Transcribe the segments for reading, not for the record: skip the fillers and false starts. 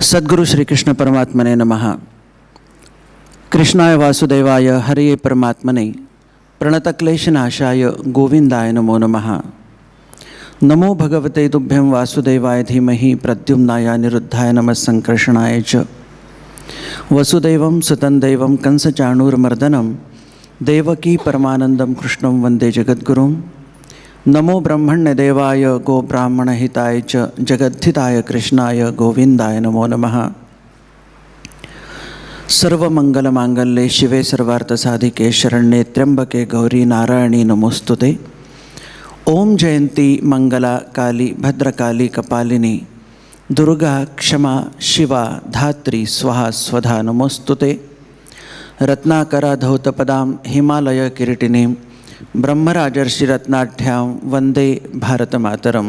सद्गुरु श्री कृष्ण परमात्मने नमः। कृष्णाय वासुदेवाय हरिये परमात्मने प्रणतक्लेशनाशाय गोविंदाय नमो नमः। नमो भगवते तुभ्यं वासुदेवाय धीमहि प्रद्युम्नाय अनिरुद्धाय नमः संकर्षणाय च। वसुदेवं सुतं देवं कंसचाणूरमर्दनं देवकी परमानंदं कृष्णं वंदे जगद्गुरुं। नमो ब्रह्मण्यदेवाय गो ब्राह्मणहिताय च जगद्धिताय कृष्णाय गोविंदाय नमो नमः। सर्वमंगलमांगल्ये शिवे सर्वार्थसाधिके शरण्ये त्र्यंबके गौरी नारायणी नमोस्तुते। ओम जयंती मंगला काली भद्रकाली कपालिनी दुर्गा क्षमा शिवा धात्री स्वाहा स्वधा नमोस्तुते। रत्नाकरा धौतपदां हिमालय किरीटिनीं ब्रह्मराजर्षि रत्नाढ्यां वंदे भारत मातरम।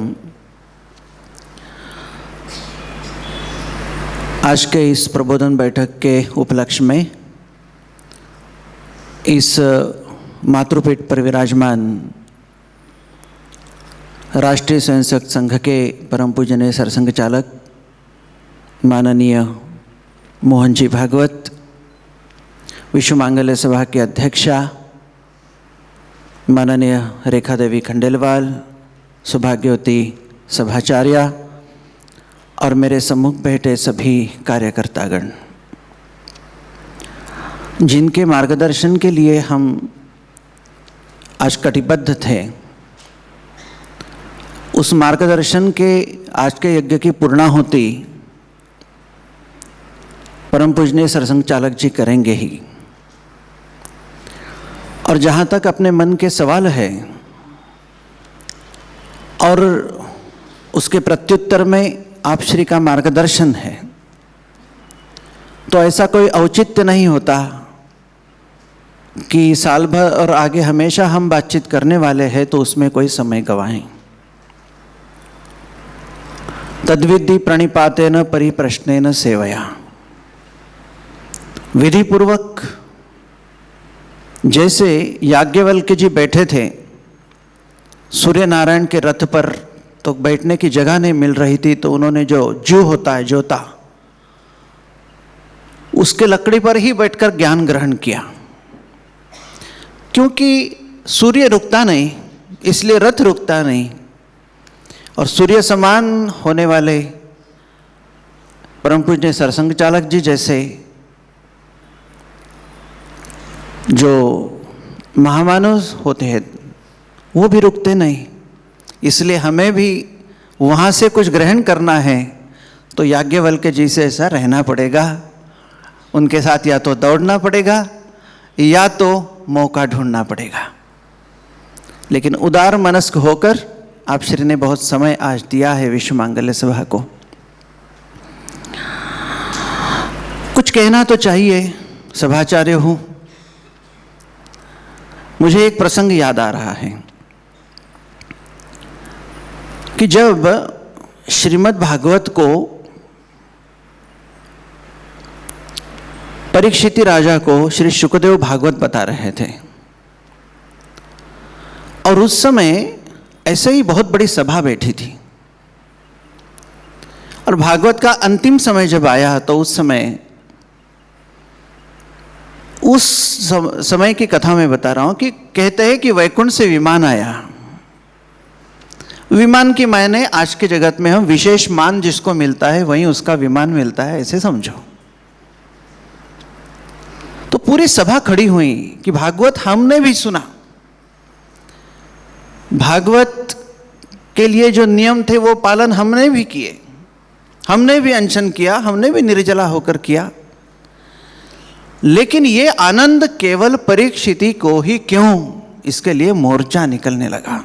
आज के इस प्रबोधन बैठक के उपलक्ष्य में इस मातृपीठ पर विराजमान राष्ट्रीय स्वयंसेवक संघ के परम पूजनीय सरसंघ चालक माननीय मोहन जी भागवत, विश्व मांगल्य सभा की अध्यक्षा माननीय रेखा देवी खंडेलवाल, सौभाग्यवती सभाचार्या और मेरे सम्मुख बैठे सभी कार्यकर्तागण, जिनके मार्गदर्शन के लिए हम आज कटिबद्ध थे, उस मार्गदर्शन के आज के यज्ञ की पूर्णाहुति परम पूजनीय सरसंघ चालक जी करेंगे ही। और जहाँ तक अपने मन के सवाल है और उसके प्रत्युत्तर में आप श्री का मार्गदर्शन है, तो ऐसा कोई औचित्य नहीं होता कि साल भर और आगे हमेशा हम बातचीत करने वाले हैं तो उसमें कोई समय गवाएं। तद्विधि प्रणिपातेन परिप्रश्नेन सेवया, विधि पूर्वक जैसे याज्ञवल्क्य जी बैठे थे सूर्य नारायण के रथ पर, तो बैठने की जगह नहीं मिल रही थी, तो उन्होंने जो जू होता है जोता, उसके लकड़ी पर ही बैठकर ज्ञान ग्रहण किया। क्योंकि सूर्य रुकता नहीं, इसलिए रथ रुकता नहीं। और सूर्य समान होने वाले परम पूज्य सरसंघ चालक जी जैसे जो महामानव होते हैं वो भी रुकते नहीं। इसलिए हमें भी वहाँ से कुछ ग्रहण करना है तो याज्ञवल्क्य जी से ऐसा रहना पड़ेगा, उनके साथ या तो दौड़ना पड़ेगा या तो मौका ढूंढना पड़ेगा। लेकिन उदार मनस्क होकर आप श्री ने बहुत समय आज दिया है विश्व मांगल्य सभा को। कुछ कहना तो चाहिए, सभाचार्य हूँ। मुझे एक प्रसंग याद आ रहा है कि जब श्रीमद् भागवत को परीक्षित राजा को श्री शुकदेव भागवत बता रहे थे, और उस समय ऐसे ही बहुत बड़ी सभा बैठी थी, और भागवत का अंतिम समय जब आया तो उस समय की कथा मैं बता रहा हूं कि कहते हैं कि वैकुंठ से विमान आया। विमान की मायने आज के जगत में हम विशेष मान जिसको मिलता है वहीं उसका विमान मिलता है, ऐसे समझो। तो पूरी सभा खड़ी हुई कि भागवत हमने भी सुना, भागवत के लिए जो नियम थे वो पालन हमने भी किए, हमने भी अनशन किया, हमने भी निर्जला होकर किया। लेकिन ये आनंद केवल परीक्षिति को ही क्यों, इसके लिए मोर्चा निकलने लगा।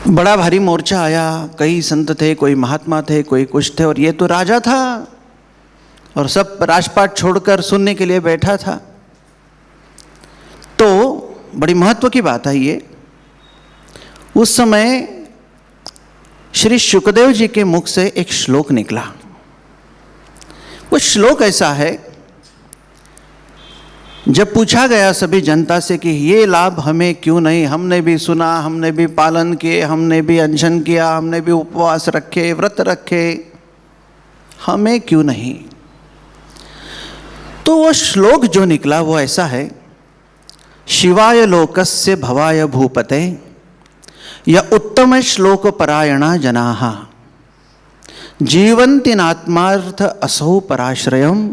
बड़ा भारी मोर्चा आया, कई संत थे, कोई महात्मा थे, कोई कुछ थे, और ये तो राजा था और सब राजपाट छोड़कर सुनने के लिए बैठा था। तो बड़ी महत्व की बात है ये। उस समय श्री शुकदेव जी के मुख से एक श्लोक निकला। वो श्लोक ऐसा है, जब पूछा गया सभी जनता से कि ये लाभ हमें क्यों नहीं, हमने भी सुना, हमने भी पालन किए, हमने भी अनशन किया, हमने भी उपवास रखे, व्रत रखे, हमें क्यों नहीं। तो वो श्लोक जो निकला वो ऐसा है, शिवाय लोकस्य भवाय भूपते य उत्तम श्लोक परायणा जनाः जीवन्ति नात्मार्थ असौ पराश्रयम्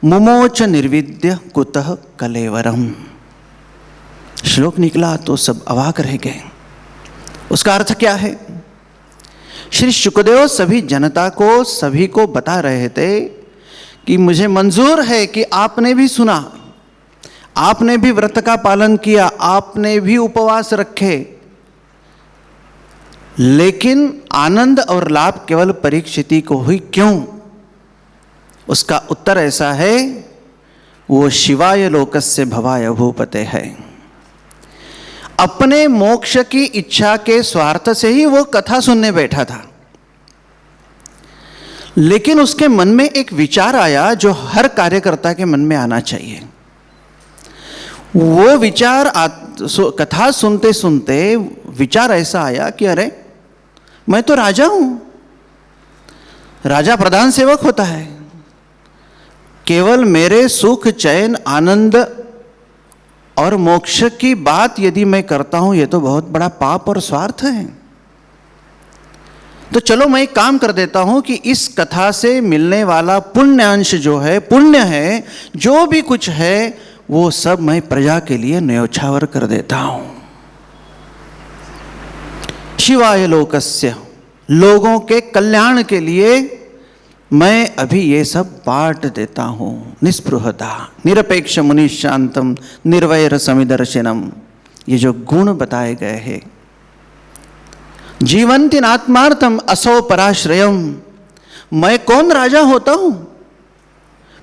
मुमोच निर्विद्य कुतः कलेवरम। श्लोक निकला तो सब अवाक रह गए। उसका अर्थ क्या है? श्री शुकदेव सभी जनता को, सभी को बता रहे थे कि मुझे मंजूर है कि आपने भी सुना, आपने भी व्रत का पालन किया, आपने भी उपवास रखे, लेकिन आनंद और लाभ केवल परीक्षित को हुई क्यों? उसका उत्तर ऐसा है, वो शिवाय लोकस्य भवाय भूपते है। अपने मोक्ष की इच्छा के स्वार्थ से ही वो कथा सुनने बैठा था, लेकिन उसके मन में एक विचार आया जो हर कार्यकर्ता के मन में आना चाहिए। वो विचार कथा सुनते सुनते विचार ऐसा आया कि अरे मैं तो राजा हूं, राजा प्रधान सेवक होता है, केवल मेरे सुख चैन आनंद और मोक्ष की बात यदि मैं करता हूं, यह तो बहुत बड़ा पाप और स्वार्थ है। तो चलो मैं एक काम कर देता हूं कि इस कथा से मिलने वाला पुण्य अंश जो है, पुण्य है, जो भी कुछ है वो सब मैं प्रजा के लिए न्योछावर कर देता हूं। शिवाय लोकस्य, लोगों के कल्याण के लिए मैं अभी ये सब बांट देता हूं। निस्पृहता, निरपेक्ष मुनि शांतम, निर्वैर समिदर्शनम, ये जो गुण बताए गए हैं। जीवन्ति नात्मार्थम असौ पराश्रयम, मैं कौन राजा होता हूं?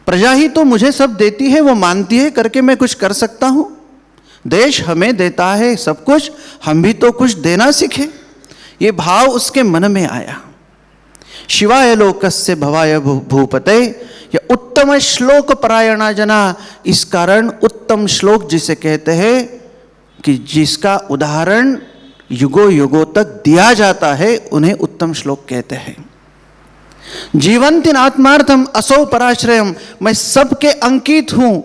प्रजा ही तो मुझे सब देती है, वो मानती है करके मैं कुछ कर सकता हूं। देश हमें देता है सब कुछ, हम भी तो कुछ देना सीखे। ये भाव उसके मन में आया। शिवाय लोकस्य भवाय भूपते या उत्तम श्लोक परायणा जना, इस कारण उत्तम श्लोक जिसे कहते हैं कि जिसका उदाहरण युगों युगों तक दिया जाता है, उन्हें उत्तम श्लोक कहते हैं। जीवन्ति आत्मार्थम असौ पराश्रयम, मैं सबके अंकित हूं,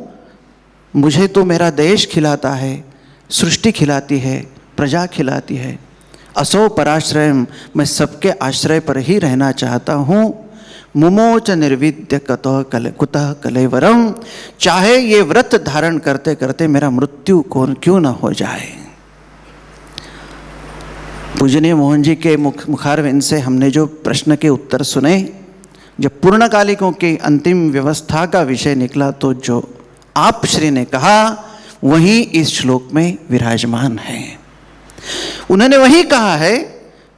मुझे तो मेरा देश खिलाता है, सृष्टि खिलाती है, प्रजा खिलाती है। असौ पराश्रयम, मैं सबके आश्रय पर ही रहना चाहता हूं। मुमोच निर्विद्य कुतः कलेवरम, चाहे ये व्रत धारण करते करते मेरा मृत्यु कौन क्यों न हो जाए। पूजनीय मोहन जी के मुखारविंद से हमने जो प्रश्न के उत्तर सुने, जब पूर्णकालिकों की अंतिम व्यवस्था का विषय निकला, तो जो आप श्री ने कहा वही इस श्लोक में विराजमान है। उन्होंने वही कहा है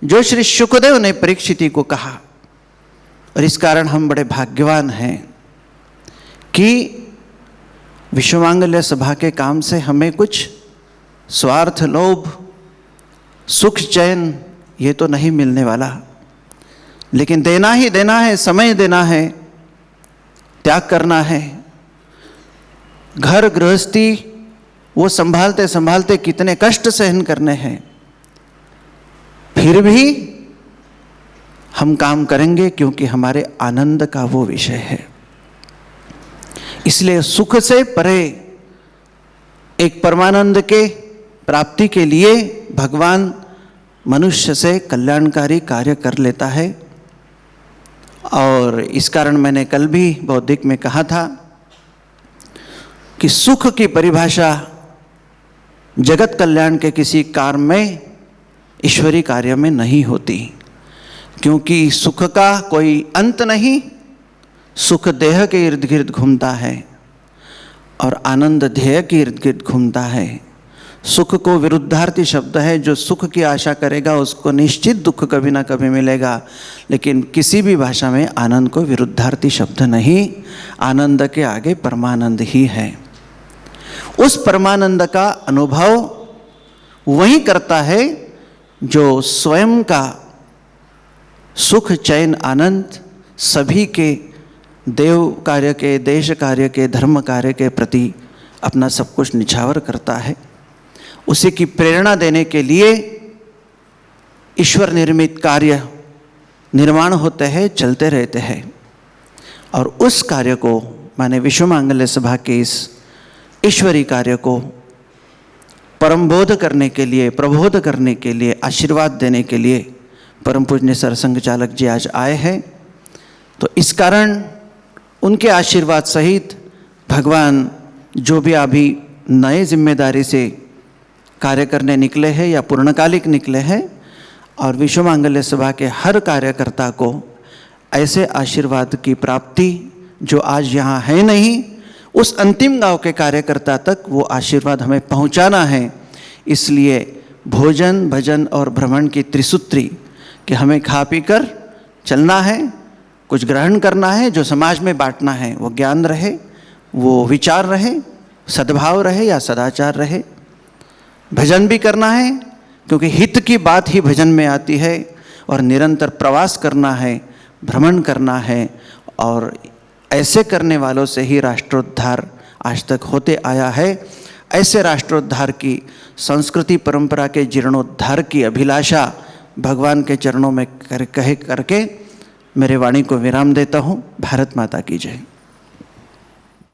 जो श्री शुकदेव ने परीक्षित को कहा, और इस कारण हम बड़े भाग्यवान हैं कि विश्वमांगल्य सभा के काम से हमें कुछ स्वार्थ, लोभ, सुख, चैन ये तो नहीं मिलने वाला, लेकिन देना ही देना है, समय देना है, त्याग करना है। घर गृहस्थी वो संभालते संभालते कितने कष्ट सहन करने हैं, फिर भी हम काम करेंगे क्योंकि हमारे आनंद का वो विषय है। इसलिए सुख से परे एक परमानंद के प्राप्ति के लिए भगवान मनुष्य से कल्याणकारी कार्य कर लेता है। और इस कारण मैंने कल भी बौद्धिक में कहा था कि सुख की परिभाषा जगत कल्याण के किसी कार्य में, ईश्वरी कार्य में नहीं होती, क्योंकि सुख का कोई अंत नहीं। सुख देह के इर्द गिर्द घूमता है और आनंद ध्येय के इर्द गिर्द घूमता है। सुख को विरुद्धार्थी शब्द है, जो सुख की आशा करेगा उसको निश्चित दुख कभी ना कभी मिलेगा, लेकिन किसी भी भाषा में आनंद को विरुद्धार्थी शब्द नहीं। आनंद के आगे परमानंद ही है। उस परमानंद का अनुभव वही करता है जो स्वयं का सुख, चैन, आनंद सभी के देव कार्य के, देश कार्य के, धर्म कार्य के प्रति अपना सब कुछ निछावर करता है। उसी की प्रेरणा देने के लिए ईश्वर निर्मित कार्य निर्माण होते हैं, चलते रहते हैं। और उस कार्य को, माने विश्व मांगल्य सभा के इस ईश्वरीय कार्य को परमबोध करने के लिए, प्रबोध करने के लिए, आशीर्वाद देने के लिए परम पूज्य सरसंघ चालक जी आज आए हैं। तो इस कारण उनके आशीर्वाद सहित भगवान जो भी अभी नए जिम्मेदारी से कार्य करने निकले हैं या पूर्णकालिक निकले हैं, और विश्व मांगल्य सभा के हर कार्यकर्ता को ऐसे आशीर्वाद की प्राप्ति जो आज यहाँ है नहीं, उस अंतिम गांव के कार्यकर्ता तक वो आशीर्वाद हमें पहुँचाना है। इसलिए भोजन, भजन और भ्रमण की त्रिसूत्री कि हमें खा पी कर चलना है, कुछ ग्रहण करना है, जो समाज में बांटना है वो ज्ञान रहे, वो विचार रहे, सद्भाव रहे या सदाचार रहे। भजन भी करना है क्योंकि हित की बात ही भजन में आती है, और निरंतर प्रवास करना है, भ्रमण करना है, और ऐसे करने वालों से ही राष्ट्रोद्धार आज तक होते आया है। ऐसे राष्ट्रोद्धार की, संस्कृति परंपरा के जीर्णोद्धार की अभिलाषा भगवान के चरणों में कह करके मेरे वाणी को विराम देता हूँ। भारत माता की जय।